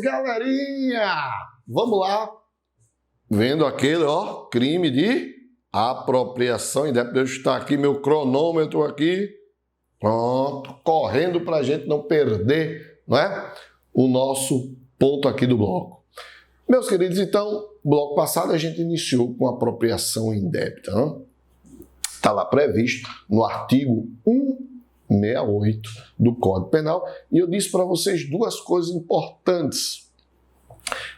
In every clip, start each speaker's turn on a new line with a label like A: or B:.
A: galerinha! Vamos lá. Vendo aquele, crime de apropriação indébita. Deixa eu estar aqui, meu cronômetro aqui. Pronto, correndo para a gente não perder, não é? O nosso ponto aqui do bloco. Meus queridos, então, bloco passado a gente iniciou com apropriação indébita. Está lá previsto no artigo 168 do Código Penal. E eu disse para vocês duas coisas importantes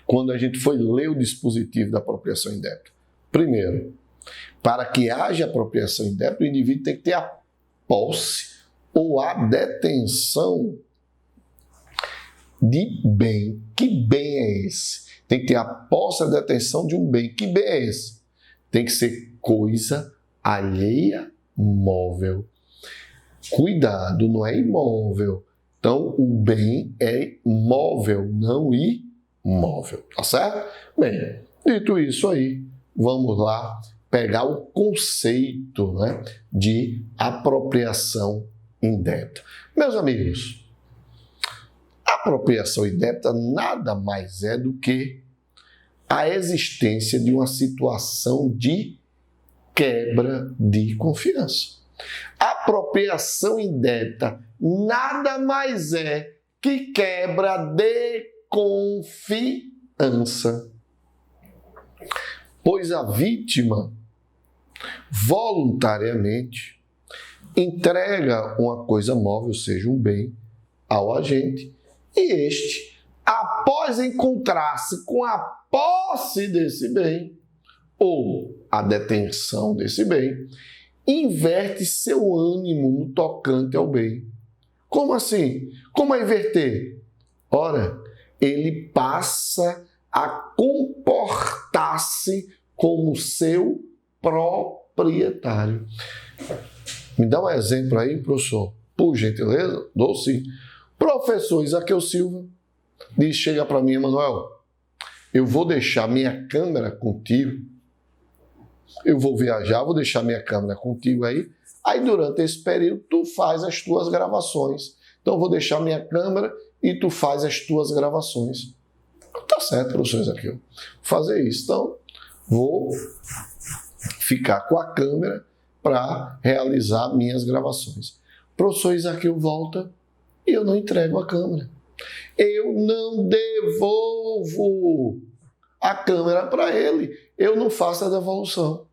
A: quando a gente foi ler o dispositivo da apropriação indébita. Primeiro, para que haja apropriação indébita, o indivíduo tem que ter a posse ou a detenção de bem. Que bem é esse? Tem que ter a posse e a detenção de um bem. Que bem é esse? Tem que ser coisa alheia móvel. Cuidado, não é imóvel. Então, o bem é móvel, não imóvel. Tá certo? Bem, dito isso aí, vamos lá pegar o conceito, né, de apropriação indébita. Meus amigos, apropriação indébita nada mais é do que a existência de uma situação de quebra de confiança. Apropriação indébita nada mais é que quebra de confiança, pois a vítima voluntariamente entrega uma coisa móvel, seja um bem, ao agente, e este, após encontrar-se com a posse desse bem, ou a detenção desse bem, inverte seu ânimo no tocante ao bem. Como assim? Como é inverter? Ora, ele passa a comportar-se como seu proprietário. Me dá um exemplo aí, professor. Por gentileza, dou sim. Professor Isaqueu Silva chega para mim, Emanuel, eu vou deixar minha câmera contigo, eu vou viajar, vou deixar minha câmera contigo aí durante esse período tu faz as tuas gravações. Então eu vou deixar minha câmera e tu faz as tuas gravações. Tá certo, professor Isaqueu, vou fazer isso. Então, vou ficar com a câmera para realizar minhas gravações. O professor Isaqueu volta e eu não entrego a câmera. Eu não devolvo a câmera para ele. Eu não faço a devolução.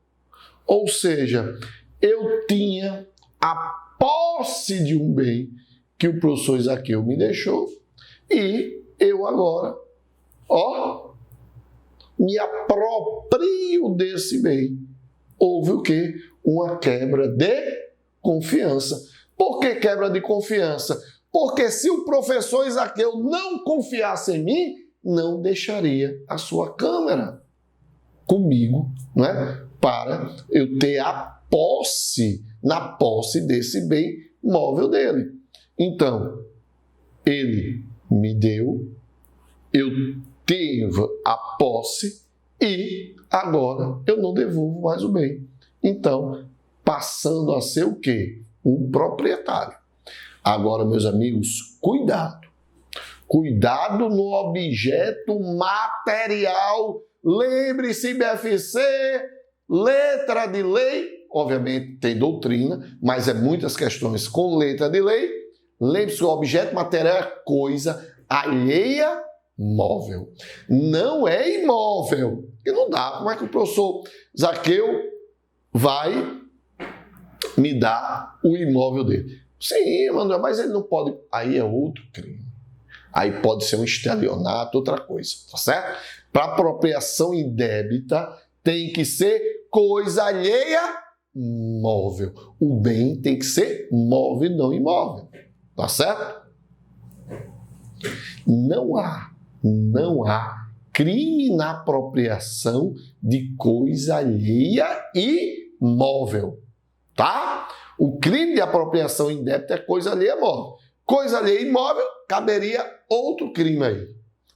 A: Ou seja, eu tinha a posse de um bem que o professor Isaqueu me deixou e eu agora, me aproprio desse bem. Houve o quê? Uma quebra de confiança. Por que quebra de confiança? Porque se o professor Isaqueu não confiasse em mim, não deixaria a sua câmera comigo, não é? Para eu ter a posse, na posse desse bem móvel dele. Então, ele me deu, eu tive a posse e agora eu não devolvo mais o bem. Então, passando a ser o quê? Um proprietário. Agora, meus amigos, cuidado. Cuidado no objeto material. Lembre-se, BFC, letra de lei. Obviamente tem doutrina, mas é muitas questões com letra de lei. Lembre-se que o objeto material é coisa alheia móvel. Não é imóvel. E não dá. Como é que o professor Isaqueu vai me dar o imóvel dele? Sim, Manuel, mas ele não pode. Aí é outro crime. Aí pode ser um estelionato, outra coisa, tá certo? Para apropriação indébita tem que ser coisa alheia móvel. O bem tem que ser móvel, não imóvel, tá certo? Não há crime na apropriação de coisa alheia imóvel, tá? O crime de apropriação indébita é coisa alheia imóvel. Coisa alheia imóvel, caberia outro crime aí,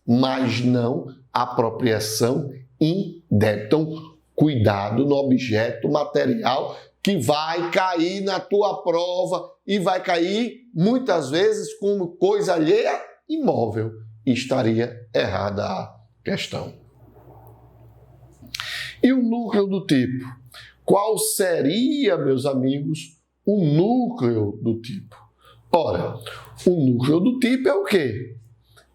A: mas não apropriação indébita. Então, cuidado no objeto material que vai cair na tua prova e vai cair muitas vezes como coisa alheia imóvel. estaria errada a questão. E o núcleo do tipo? Qual seria, meus amigos, o núcleo do tipo? Ora, o núcleo do tipo é o quê?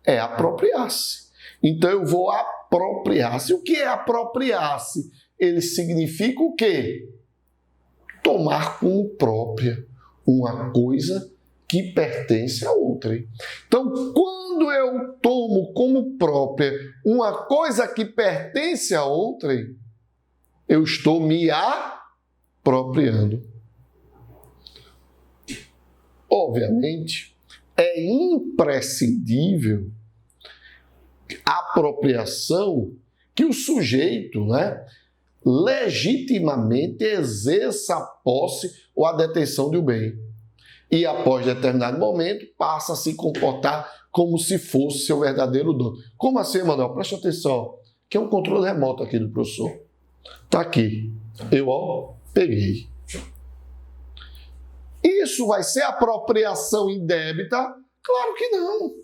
A: É apropriar-se. Então, eu vou apropriar-se. O que é apropriar-se? Ele significa o quê? Tomar como própria uma coisa que pertence a outra. Então, quando eu tomo como própria uma coisa que pertence a outra, eu estou me apropriando. Obviamente, é imprescindível a apropriação que o sujeito, legitimamente exerça a posse ou a detenção de um bem. E após determinado momento, passa a se comportar como se fosse seu verdadeiro dono. Como assim, Manuel? Preste atenção, que é um controle remoto aqui do professor. Está aqui. Eu, peguei. Isso vai ser apropriação indébita? Claro que não.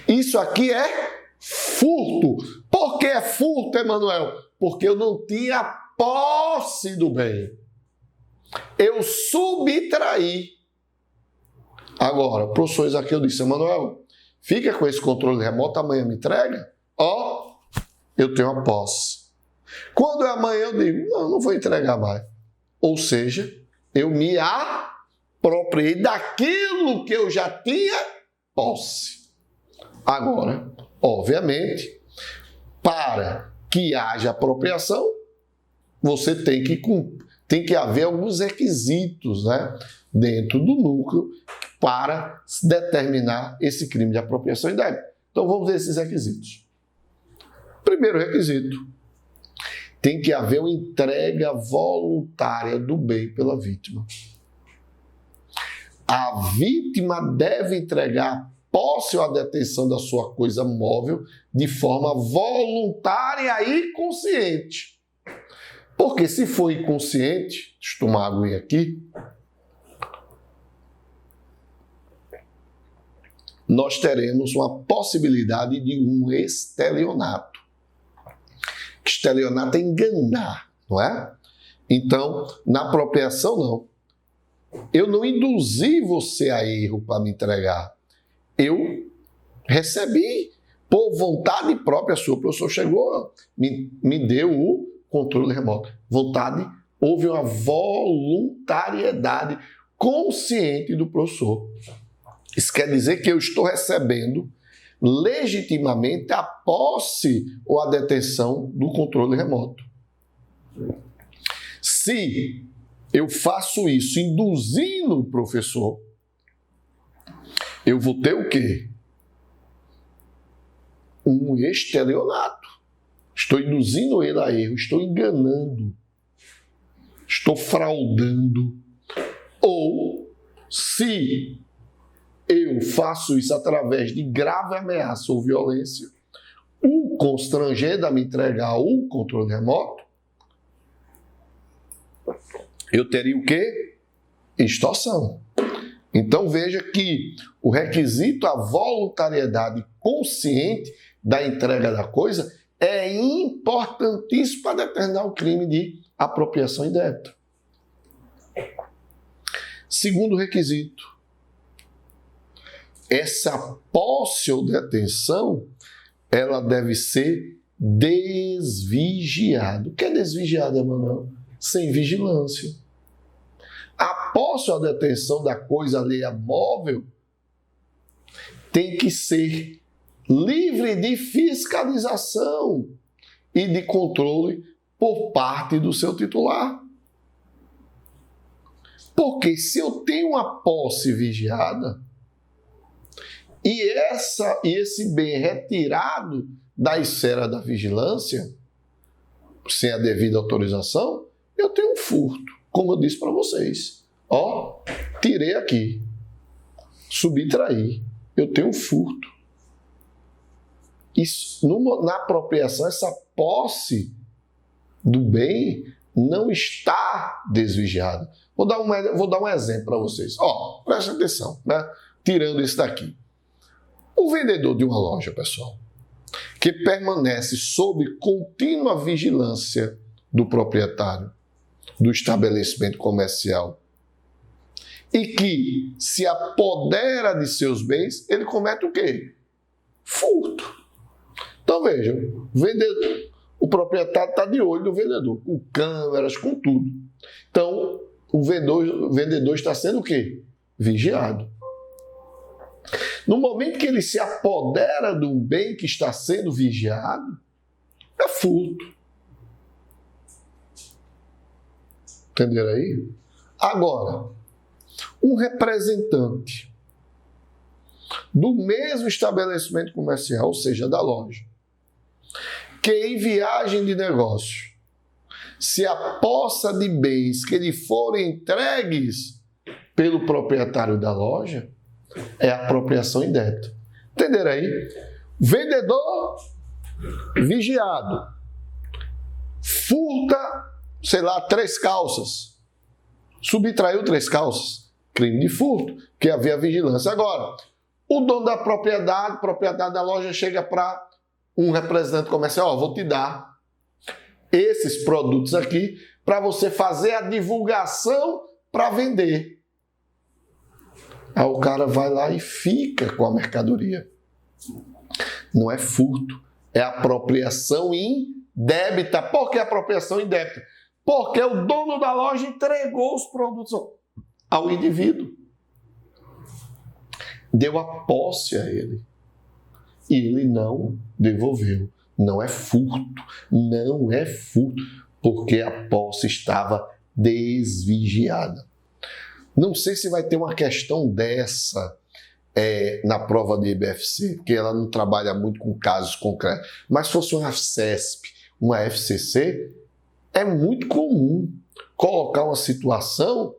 A: Isso aqui é furto. Por que é furto, Emanuel? Porque eu não tinha posse do bem. Eu subtraí. Agora, professor Isaqueu disse, Emanuel, fica com esse controle remoto, amanhã me entrega? Eu tenho a posse. Quando é amanhã, eu digo, não vou entregar mais. Ou seja, eu me apropriei daquilo que eu já tinha posse. Agora, obviamente, para que haja apropriação, você tem que haver alguns requisitos, dentro do núcleo para determinar esse crime de apropriação indébita. Então, vamos ver esses requisitos. Primeiro requisito, tem que haver uma entrega voluntária do bem pela vítima. A vítima deve entregar a posse ou a detenção da sua coisa móvel de forma voluntária e consciente. Porque se for inconsciente, deixa eu tomar uma aguinha aqui, nós teremos uma possibilidade de um estelionato. Estelionato é enganar, não é? Então, na apropriação, não. Eu não induzi você a erro para me entregar. Eu recebi por vontade própria sua. O professor chegou, me deu o controle remoto. Vontade, houve uma voluntariedade consciente do professor. Isso quer dizer que eu estou recebendo legitimamente a posse ou a detenção do controle remoto. Se eu faço isso induzindo o professor, eu vou ter o quê? Um estelionato. Estou induzindo ele a erro, estou enganando, estou fraudando. Ou, se eu faço isso através de grave ameaça ou violência, o constrangendo a me entregar o controle remoto, eu teria o quê? Extorsão. Então veja que o requisito, a voluntariedade consciente da entrega da coisa é importantíssimo para determinar o crime de apropriação indébita. Segundo requisito, essa posse ou detenção, ela deve ser desvigiada. O que é desvigiada, Emanuel? Sem vigilância. A posse ou a detenção da coisa alheia móvel tem que ser livre de fiscalização e de controle por parte do seu titular. Porque se eu tenho uma posse vigiada e esse bem retirado da esfera da vigilância, sem a devida autorização, eu tenho um furto, como eu disse para vocês. Tirei aqui, subtraí, eu tenho um furto. Isso, na apropriação, essa posse do bem não está desvigiada. Vou dar um exemplo para vocês. Presta atenção, tirando isso daqui. O vendedor de uma loja, pessoal, que permanece sob contínua vigilância do proprietário do estabelecimento comercial e que se apodera de seus bens, ele comete o quê? Furto. Então veja, o proprietário está de olho no vendedor, com câmeras, com tudo. Então o vendedor está sendo o quê? Vigiado. No momento que ele se apodera de um bem que está sendo vigiado, é furto. Entenderam aí? Agora, um representante do mesmo estabelecimento comercial, ou seja, da loja, que em viagem de negócio se apossa de bens que lhe forem entregues pelo proprietário da loja, é apropriação indébita. Entenderam aí? Vendedor vigiado furta, sei lá, 3 calças. Subtraiu 3 calças. Crime de furto, que havia vigilância. Agora, o dono da propriedade, proprietário da loja, chega para um representante comercial, vou te dar esses produtos aqui para você fazer a divulgação para vender. Aí o cara vai lá e fica com a mercadoria. Não é furto, é apropriação indébita. Por que apropriação indébita? Porque o dono da loja entregou os produtos ao indivíduo. Deu a posse a ele. E ele não devolveu. Não é furto. Não é furto. Porque a posse estava desvigiada. Não sei se vai ter uma questão dessa na prova de IBFC, porque ela não trabalha muito com casos concretos. Mas se fosse uma CESP, uma FCC, é muito comum colocar uma situação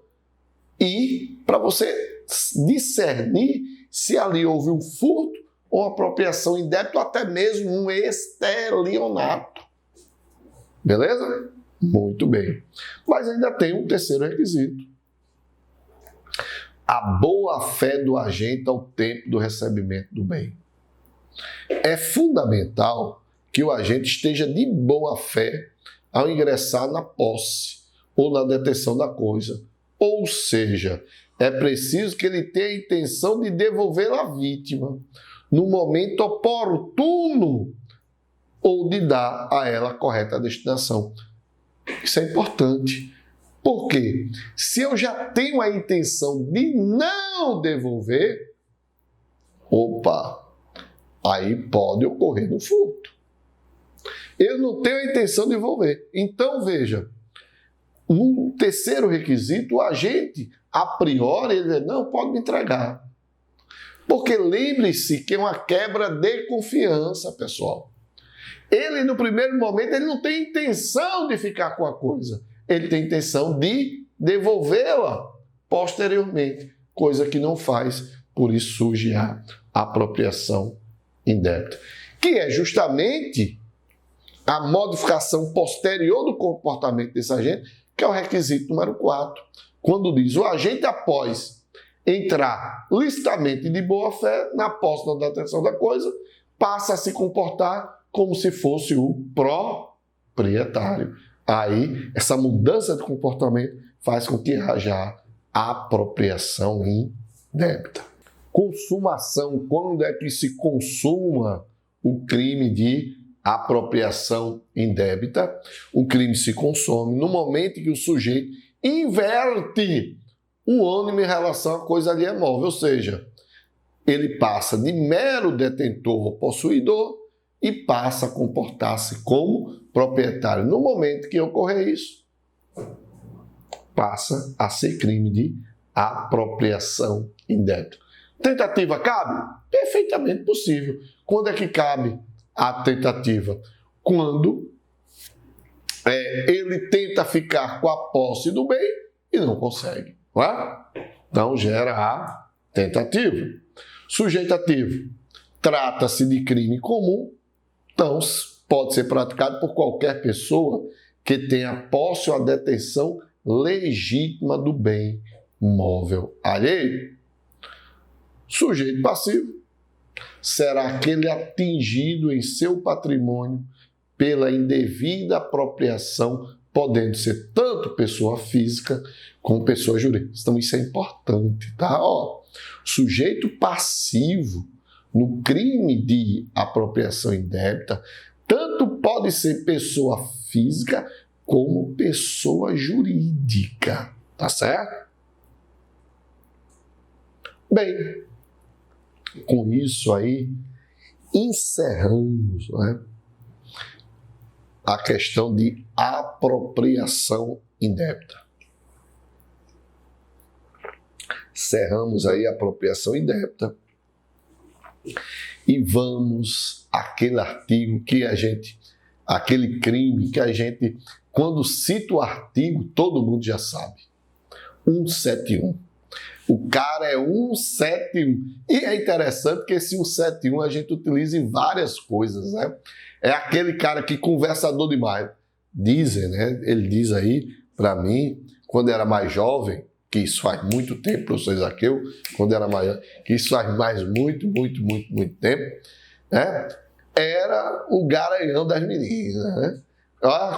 A: e para você discernir se ali houve um furto ou uma apropriação indébita ou até mesmo um estelionato. Beleza? Muito bem. Mas ainda tem um terceiro requisito. A boa-fé do agente ao tempo do recebimento do bem. É fundamental que o agente esteja de boa-fé ao ingressar na posse ou na detenção da coisa. Ou seja, é preciso que ele tenha a intenção de devolvê-la à vítima no momento oportuno ou de dar a ela a correta destinação. Isso é importante. Por quê? Se eu já tenho a intenção de não devolver, aí pode ocorrer no furto. Eu não tenho a intenção de devolver. Então, veja, no terceiro requisito, o agente, a priori, ele diz, não, pode me entregar. Porque lembre-se que é uma quebra de confiança, pessoal. Ele, no primeiro momento, ele não tem intenção de ficar com a coisa. Ele tem intenção de devolvê-la posteriormente, coisa que não faz, por isso surge a apropriação indébita, que é justamente a modificação posterior do comportamento desse agente, que é o requisito número 4, quando diz o agente, após entrar licitamente de boa-fé na posse da detenção da coisa, passa a se comportar como se fosse o proprietário. Aí, essa mudança de comportamento faz com que haja apropriação indébita. Consumação. Quando é que se consuma o crime de apropriação indébita? O crime se consome no momento que o sujeito inverte o ânimo em relação à coisa ali imóvel, ou seja, ele passa de mero detentor ou possuidor e passa a comportar-se como proprietário. No momento que ocorrer isso, passa a ser crime de apropriação indébita. Tentativa cabe? Perfeitamente possível. Quando é que cabe a tentativa? Quando ele tenta ficar com a posse do bem e não consegue. Não é? Então gera a tentativa. Sujeito ativo. Trata-se de crime comum, então pode ser praticado por qualquer pessoa que tenha posse ou a detenção legítima do bem móvel alheio. Sujeito passivo. será aquele atingido em seu patrimônio pela indevida apropriação, podendo ser tanto pessoa física como pessoa jurídica. Então, isso é importante, tá? Sujeito passivo no crime de apropriação indébita tanto pode ser pessoa física como pessoa jurídica, tá certo? Bem, com isso aí, encerramos, né, a questão de apropriação indébita. Encerramos aí a apropriação indébita e vamos àquele artigo que aquele crime que a gente, quando cita o artigo, todo mundo já sabe. 171. O cara é 171. E é interessante que esse 171 a gente utiliza em várias coisas, né? É aquele cara que conversador demais. Dizem, né? Ele diz aí para mim, quando era mais jovem, que isso faz muito tempo, professor Isaqueu, quando era maior, que isso faz muito tempo, né? Era o garanhão das meninas, né?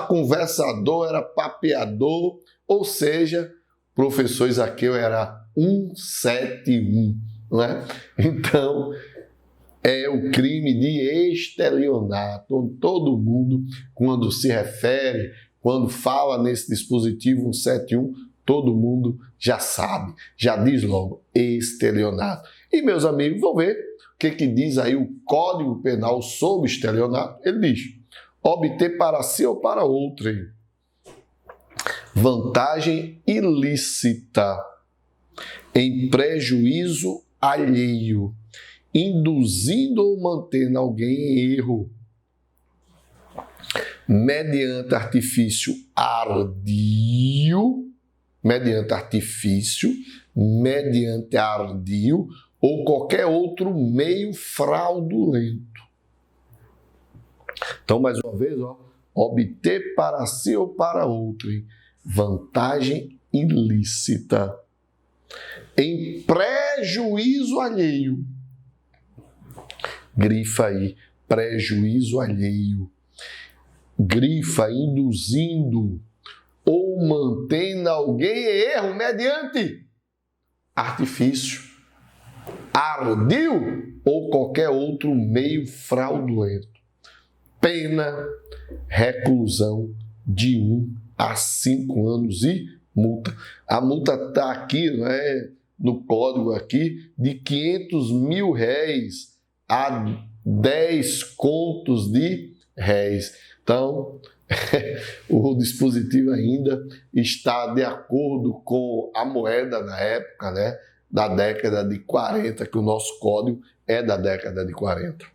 A: Conversador, era papeador, ou seja, professor Isaqueu era 171, né? Então, é o crime de estelionato, onde todo mundo, quando se refere, quando fala nesse dispositivo 171, todo mundo já sabe, já diz logo, estelionato. E, meus amigos, vão ver o que diz aí o Código Penal sobre estelionato. Ele diz, obter para si ou para outrem vantagem ilícita em prejuízo alheio, induzindo ou mantendo alguém em erro, mediante artifício ardil, ou qualquer outro meio fraudulento. Então, mais uma vez, obter para si ou para outro vantagem ilícita em prejuízo alheio. Grifa aí, prejuízo alheio. Grifa induzindo ou mantendo alguém em erro mediante artifício, ardil ou qualquer outro meio fraudulento. Pena, reclusão de 1 a 5 anos e multa. A multa está aqui, né, no código aqui, de R$500 mil a 10 contos de réis. Então, o dispositivo ainda está de acordo com a moeda na época, né, da década de 40, que o nosso código é da década de 40.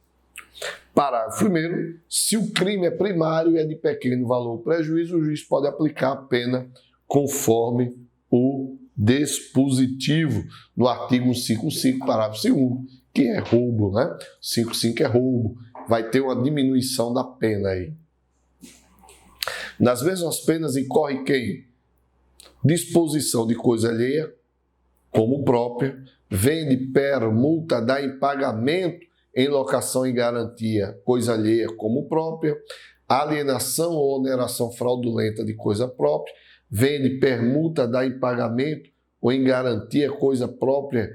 A: Parágrafo 1º. Se o crime é primário e é de pequeno valor ou prejuízo, o juiz pode aplicar a pena conforme o dispositivo no artigo 155, parágrafo 2º, que é roubo, né? 155 é roubo. Vai ter uma diminuição da pena aí. Nas mesmas penas incorre quem? Disposição de coisa alheia, como própria, vende, permuta, dá em pagamento, em locação e garantia, coisa alheia como própria, alienação ou oneração fraudulenta de coisa própria, vende, permuta, dá em pagamento ou em garantia, coisa própria,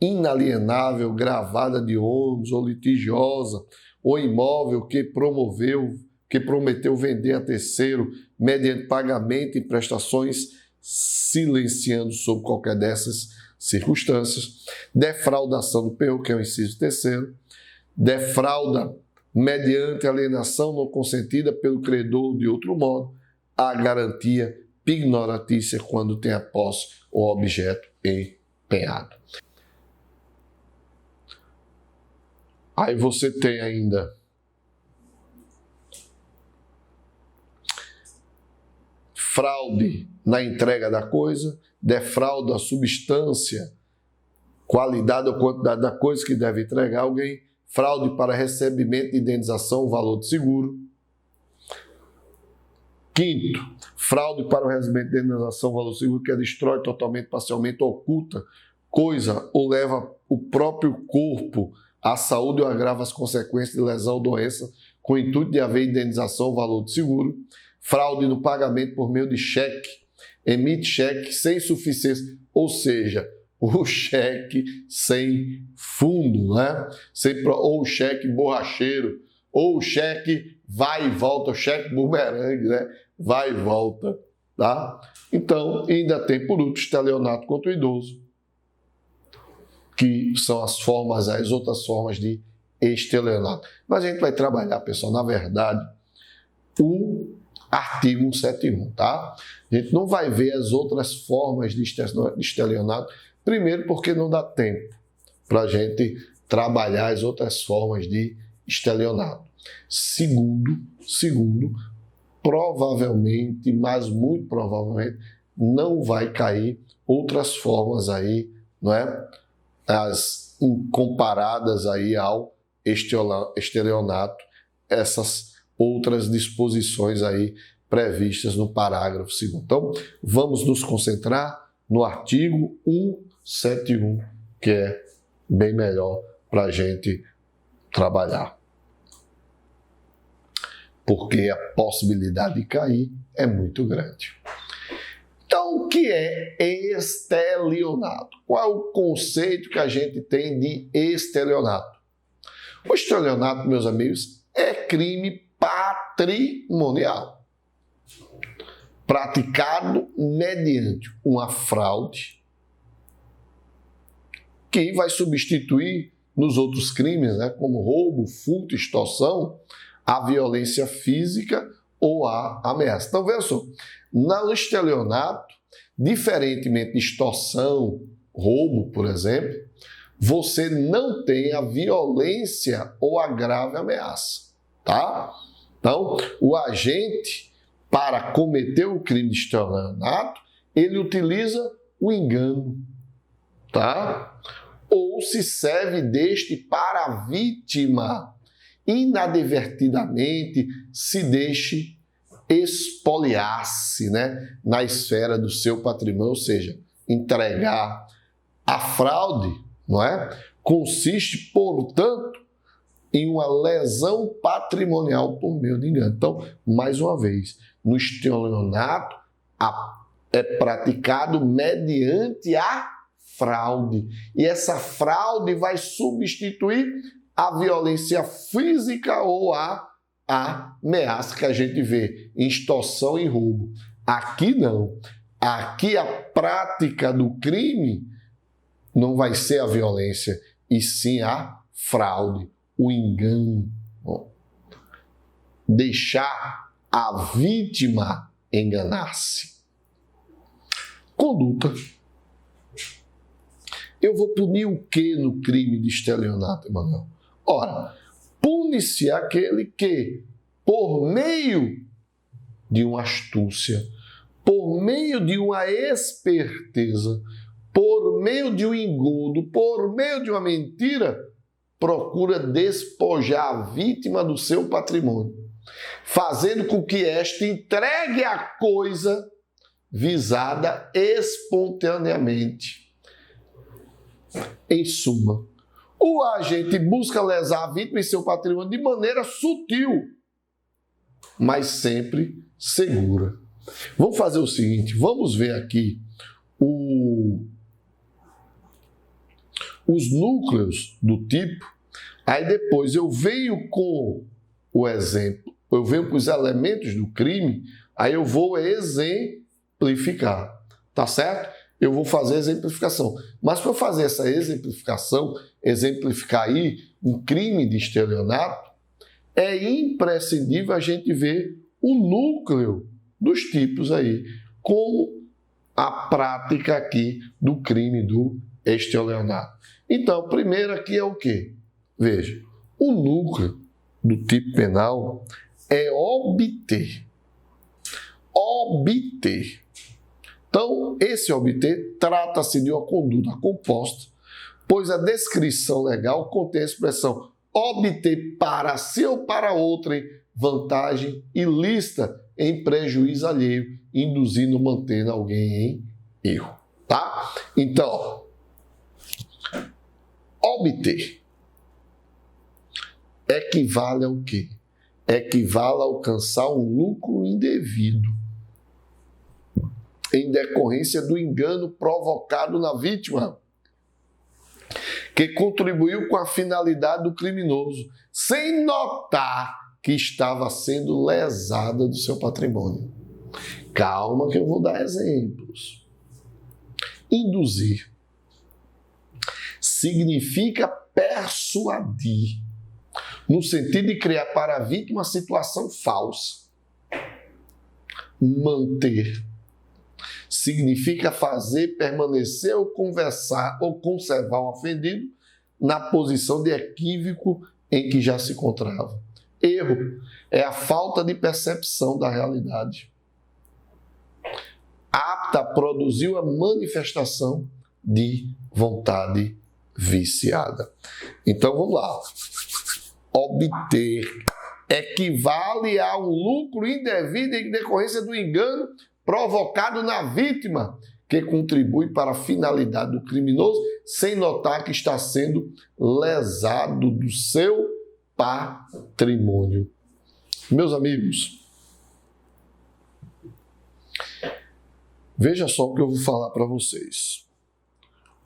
A: inalienável, gravada de ônus ou litigiosa, ou imóvel que prometeu vender a terceiro mediante pagamento e prestações, silenciando sob qualquer dessas circunstâncias, defraudação do penhor, que é o inciso 3º, defrauda mediante alienação não consentida pelo credor de outro modo, a garantia pignoratícia quando tem a posse ou objeto empenhado. Aí você tem ainda fraude na entrega da coisa, defrauda a substância, qualidade ou quantidade da coisa que deve entregar alguém, fraude para recebimento de indenização, valor de seguro. 5º, fraude para o recebimento de indenização, valor de seguro, que destrói totalmente, parcialmente, oculta coisa ou leva o próprio corpo à saúde ou agrava as consequências de lesão ou doença com o intuito de haver indenização ou valor de seguro, fraude no pagamento por meio de cheque, emite cheque sem suficiência, ou seja, o cheque sem fundo, né? Ou o cheque borracheiro, ou o cheque vai e volta, o cheque bumerangue, né? Vai e volta, tá? Então, ainda tem por último estelionato contra o idoso, que são as outras formas de estelionato. Mas a gente vai trabalhar, pessoal, na verdade, o artigo 171, tá? A gente não vai ver as outras formas de estelionato, primeiro porque não dá tempo para a gente trabalhar as outras formas de estelionato. Segundo, provavelmente, mas muito provavelmente, não vai cair outras formas aí, não é? As comparadas aí ao estelionato, essas outras disposições aí previstas no parágrafo 2º. Então, vamos nos concentrar no artigo 171, que é bem melhor para a gente trabalhar. Porque a possibilidade de cair é muito grande. Então, o que é estelionato? Qual é o conceito que a gente tem de estelionato? O estelionato, meus amigos, é crime patrimonial praticado mediante uma fraude que vai substituir nos outros crimes, né, como roubo, furto, extorsão, a violência física ou a ameaça. Então, veja só, no estelionato, diferentemente de extorsão, roubo, por exemplo, você não tem a violência ou a grave ameaça, tá? Então, o agente, para cometer o crime de estelionato, ele utiliza o engano, tá? Ou se serve deste para a vítima, inadvertidamente se deixe espoliar-se, né, na esfera do seu patrimônio, ou seja, entregar. A fraude, não é? Consiste, portanto, em uma lesão patrimonial por meio de engano. Então, mais uma vez, no estelionato é praticado mediante a fraude. E essa fraude vai substituir a violência física ou a ameaça que a gente vê em extorsão e roubo. Aqui não. Aqui a prática do crime não vai ser a violência, e sim a fraude, o engano. Deixar a vítima enganar-se. Conduta. Eu vou punir o que no crime de estelionato, Emanuel? Ora, pune-se aquele que, por meio de uma astúcia, por meio de uma esperteza, por meio de um engodo, por meio de uma mentira, procura despojar a vítima do seu patrimônio, fazendo com que esta entregue a coisa visada espontaneamente. Em suma, o agente busca lesar a vítima e seu patrimônio de maneira sutil, mas sempre segura. Vamos fazer o seguinte, vamos ver aqui os núcleos do tipo, aí depois eu venho com o exemplo, eu venho com os elementos do crime, aí eu vou exemplificar, tá certo? Eu vou fazer a exemplificação. Mas para eu fazer essa exemplificação, exemplificar aí um crime de estelionato, é imprescindível a gente ver o núcleo dos tipos aí, como a prática aqui do crime do estelionato. Então, primeiro aqui é o quê? Veja, o núcleo do tipo penal é obter. Obter. Então, esse obter trata-se de uma conduta composta, pois a descrição legal contém a expressão obter para si ou para outrem vantagem ilícita em prejuízo alheio, induzindo ou mantendo alguém em erro, tá? Então, obter. equivale ao quê? Equivale a alcançar um lucro indevido em decorrência do engano provocado na vítima, que contribuiu com a finalidade do criminoso, sem notar que estava sendo lesada do seu patrimônio. Calma que eu vou dar exemplos. Induzir significa persuadir, no sentido de criar para a vítima uma situação falsa. Manter significa fazer permanecer ou conservar o ofendido na posição de equívoco em que já se encontrava. Erro é a falta de percepção da realidade, apta a produzir a manifestação de vontade viciada. Então vamos lá. Obter equivale a um lucro indevido em decorrência do engano provocado na vítima, que contribui para a finalidade do criminoso sem notar que está sendo lesado do seu patrimônio. Meus amigos, veja só o que eu vou falar para vocês.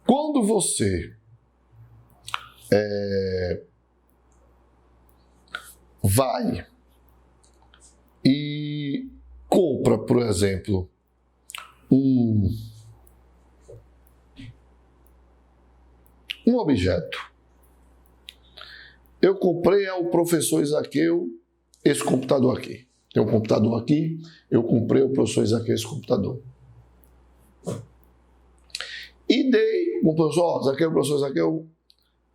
A: Quando você vai e compra, por exemplo, um objeto. Eu comprei ao professor Isaqueu esse computador aqui. Tem um computador aqui, eu comprei ao professor Isaqueu esse computador. E dei, o professor Isaqueu,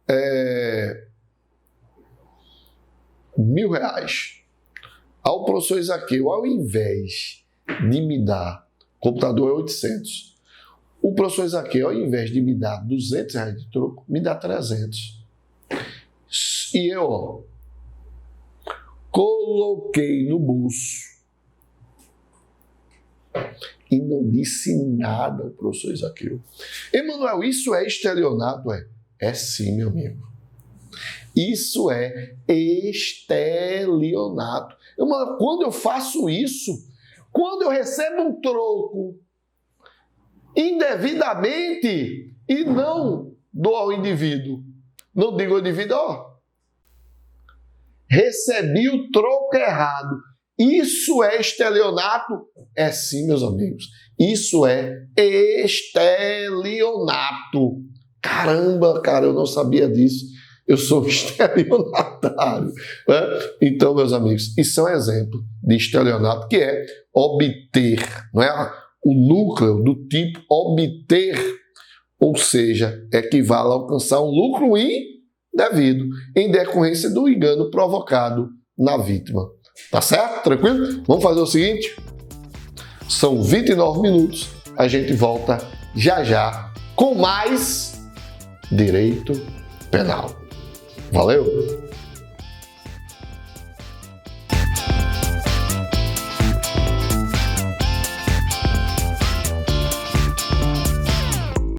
A: R$1.000. Ao professor Isaqueu, ao invés de me dar, o computador é 800, o professor Isaqueu, ao invés de me dar R$200 de troco, me dá 300. E eu, coloquei no bolso e não disse nada ao professor Isaqueu. Emanuel, isso é estelionato? É sim, meu amigo. Isso é estelionato. Quando eu faço isso, quando eu recebo um troco indevidamente e não dou ao indivíduo, não digo ao indivíduo, recebi o troco errado. Isso é estelionato? É sim, meus amigos. Isso é estelionato. Caramba, cara, eu não sabia disso. Eu sou estelionatário. Né? Então, meus amigos, isso é um exemplo de estelionato, que é obter, não é? O núcleo do tipo obter, ou seja, equivale a alcançar um lucro indevido em decorrência do engano provocado na vítima. Tá certo? Tranquilo? Vamos fazer o seguinte? São 29 minutos. A gente volta já já com mais Direito Penal. Valeu!